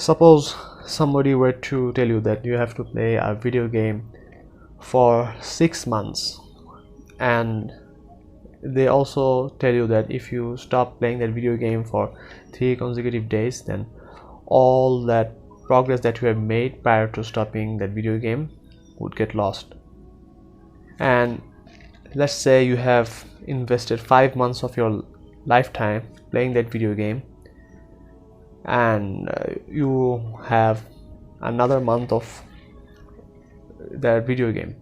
Suppose somebody were to tell you that you have to play a video game for 6 months, and they also tell you that if you stop playing that video game for 3 consecutive days, then all that progress that you have made prior to stopping that video game would get lost. And let's say you have invested 5 months of your lifetime playing that video game, and you have another month of that video game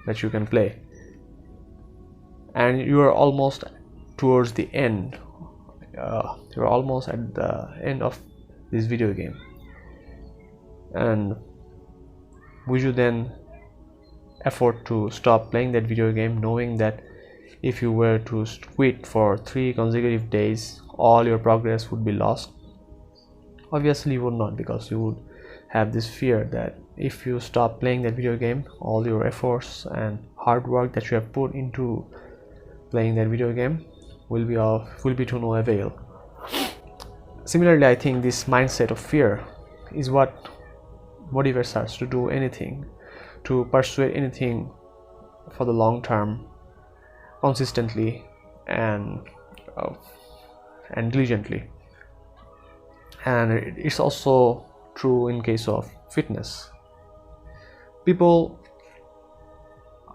that you can play, and you are almost towards the end. You're almost at the end of this video game, and would you then afford to stop playing that video game, knowing that if you were to quit for 3 consecutive days, all your progress would be lost? Obviously you would not, because you would have this fear that if you stop playing that video game, all your efforts and hard work that you have put into playing that video game will be to no avail. Similarly, I think this mindset of fear is what motivates us to do anything, to pursue anything for the long term, consistently and diligently. And it's also true in case of fitness. People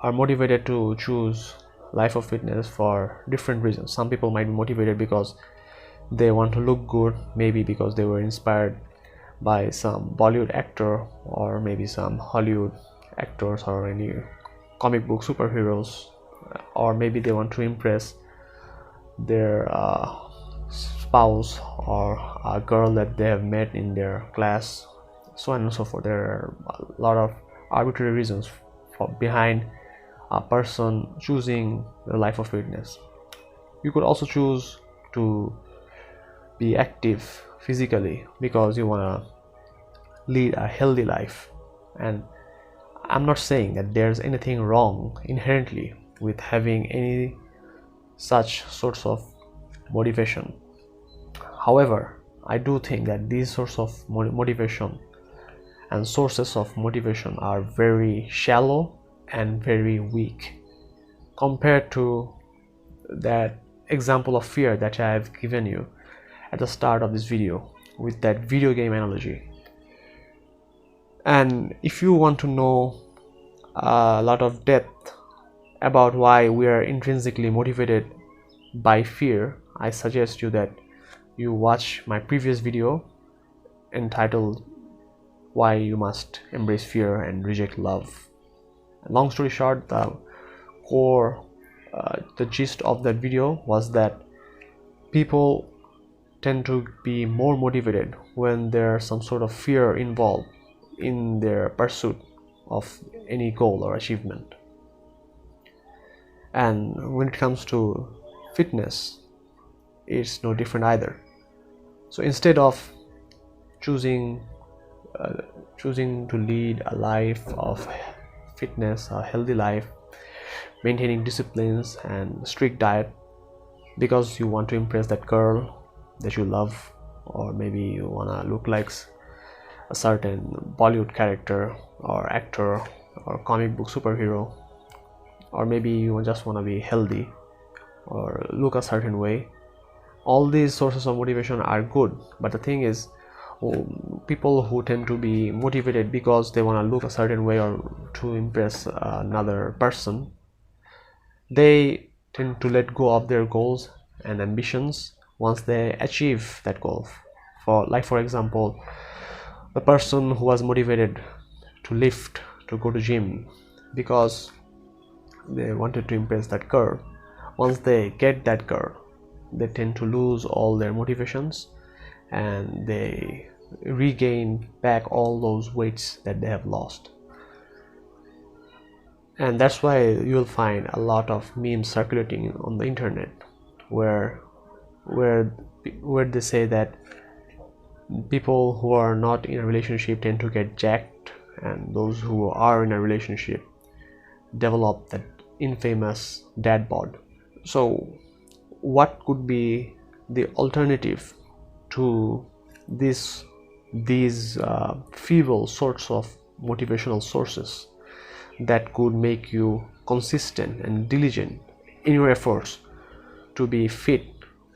are motivated to choose life of fitness for different reasons. Some people might be motivated because they want to look good, maybe because they were inspired by some Bollywood actor, or maybe some Hollywood actors, or any comic book superheroes, or maybe they want to impress their spouse or a girl that they have met in their class, so on and so forth. There are a lot of arbitrary reasons behind a person choosing the life of fitness. You could also choose to be active physically because you want to lead a healthy life, and I'm not saying that there's anything wrong inherently with having any such sorts of motivation. However, I do think that these sorts of motivation and sources of motivation are very shallow and very weak compared to that example of fear that I have given you at the start of this video with that video game analogy. And if you want to know a lot of depth about why we are intrinsically motivated by fear, I suggest you that you watch my previous video entitled Why You Must Embrace Fear and Reject Love. Long story short, the gist of that video was that people tend to be more motivated when there's some sort of fear involved in their pursuit of any goal or achievement. And when it comes to fitness, it's no different either. So instead of choosing to lead a life of fitness, a healthy life, maintaining disciplines and strict diet because you want to impress that girl that you love, or maybe you want to look like a certain Bollywood character or actor or comic book superhero, or maybe you just want to be healthy or look a certain way, all these sources of motivation are good. But the thing is, people who tend to be motivated because they want to look a certain way or to impress another person, they tend to let go of their goals and ambitions once they achieve that goal. For example, the person who was motivated to lift, to go to gym because they wanted to impress that girl, once they get that girl, they tend to lose all their motivations and they regain back all those weights that they have lost. And that's why you'll find a lot of memes circulating on the internet where they say that people who are not in a relationship tend to get jacked, and those who are in a relationship develop that infamous dad bod. So what could be the alternative to this these feeble sorts of motivational sources that could make you consistent and diligent in your efforts to be fit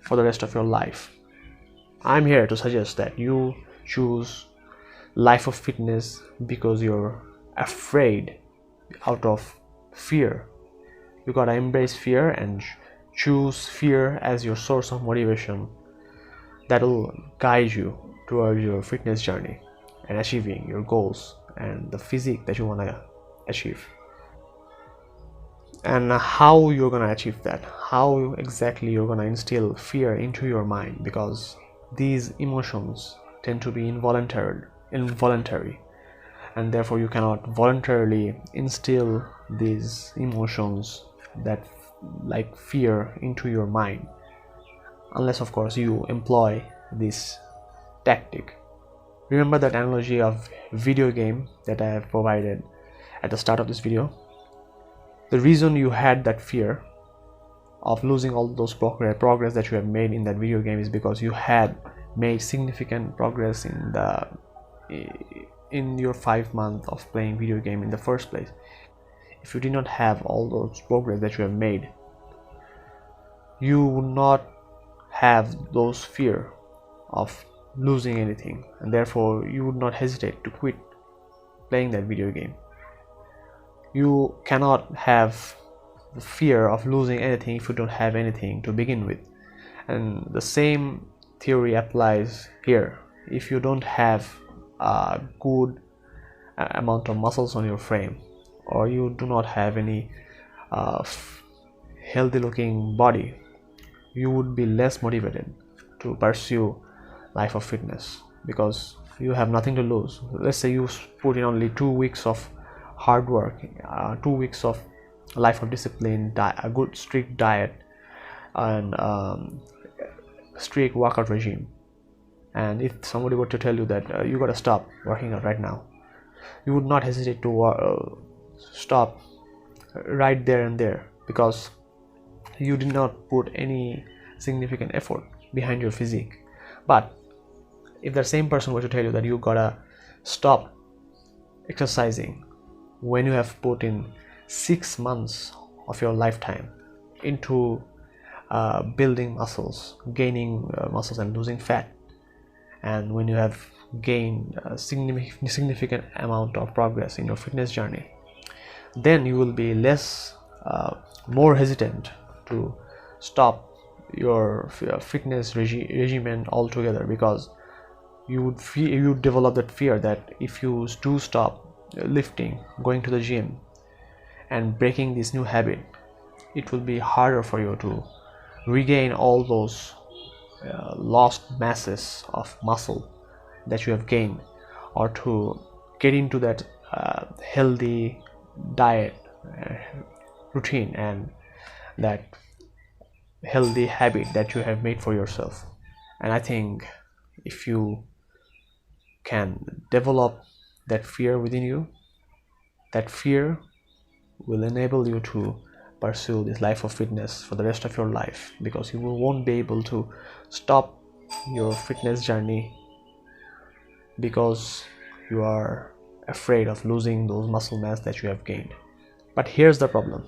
for the rest of your life. I'm here to suggest that you choose life of fitness because you're afraid, out of fear. You gotta embrace fear and choose fear as your source of motivation that will guide you towards your fitness journey and achieving your goals and the physique that you want to achieve. And how you're going to achieve that, how exactly you're going to instill fear into your mind, because these emotions tend to be involuntary, and therefore you cannot voluntarily instill these emotions that like fear into your mind, unless of course you employ this tactic. Remember that analogy of video game that I have provided at the start of this video? The reason you had that fear of losing all those progress that you have made in that video game is because you had made significant progress in your 5 months of playing video game in the first place. If you did not have all those progress that you have made, you would not have those fear of losing anything, and therefore you would not hesitate to quit playing that video game. You cannot have the fear of losing anything if you don't have anything to begin with, and the same theory applies here. If you don't have a good amount of muscles on your frame, or you do not have any healthy looking body, you would be less motivated to pursue life of fitness because you have nothing to lose. Let's say you put in only 2 weeks of hard work, 2 weeks of life of discipline, a good strict diet, and strict workout regime, and if somebody were to tell you that you gotta stop working out right now, you would not hesitate to stop right there and there, because you did not put any significant effort behind your physique. But if the same person were to tell you that you gotta stop exercising when you have put in 6 months of your lifetime into building muscles, gaining muscles and losing fat, and when you have gained a significant amount of progress in your fitness journey, then you will be more hesitant to stop your fitness regimen altogether, because you would develop that fear that if you do stop lifting, going to the gym and breaking this new habit, it will be harder for you to regain all those lost masses of muscle that you have gained, or to get into that healthy diet routine and that healthy habit that you have made for yourself. And I think if you can develop that fear within you, that fear will enable you to pursue this life of fitness for the rest of your life, because you won't be able to stop your fitness journey because you are afraid of losing those muscle mass that you have gained. But here's the problem.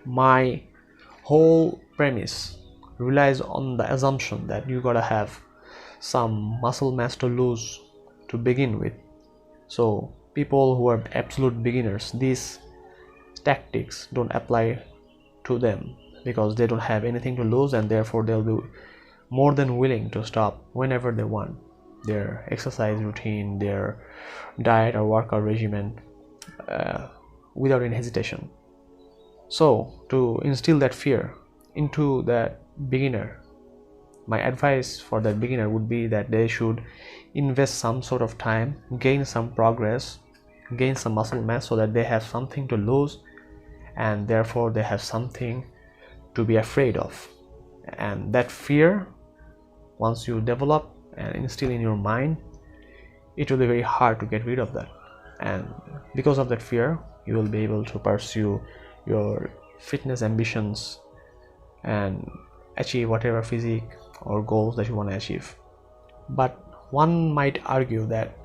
My whole premise relies on the assumption that you gotta have some muscle mass to lose to begin with. So people who are absolute beginners, these tactics don't apply to them because they don't have anything to lose, and therefore they'll be more than willing to stop whenever they want their exercise routine, their diet or workout regimen without any hesitation. So to instill that fear into that beginner, my advice for that beginner would be that they should invest some sort of time, gain some progress, gain some muscle mass, so that they have something to lose, and therefore they have something to be afraid of. And that fear, once you develop and instill in your mind, it will be very hard to get rid of that, and because of that fear you will be able to pursue your fitness ambitions and achieve whatever physique or goals that you want to achieve. But one might argue that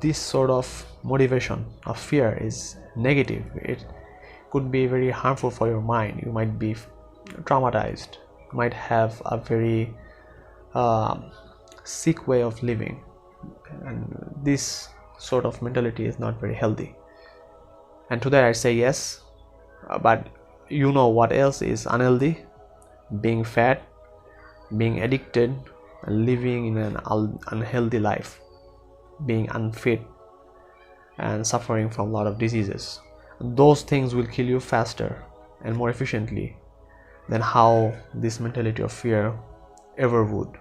this sort of motivation of fear is negative. It could be very harmful for your mind. You might be traumatized, might have a very sick way of living, and this sort of mentality is not very healthy. And to that I say yes, but you know what else is unhealthy? Being fat, being addicted, and living in an unhealthy life, being unfit and suffering from a lot of diseases. Those things will kill you faster and more efficiently than how this mentality of fear ever would.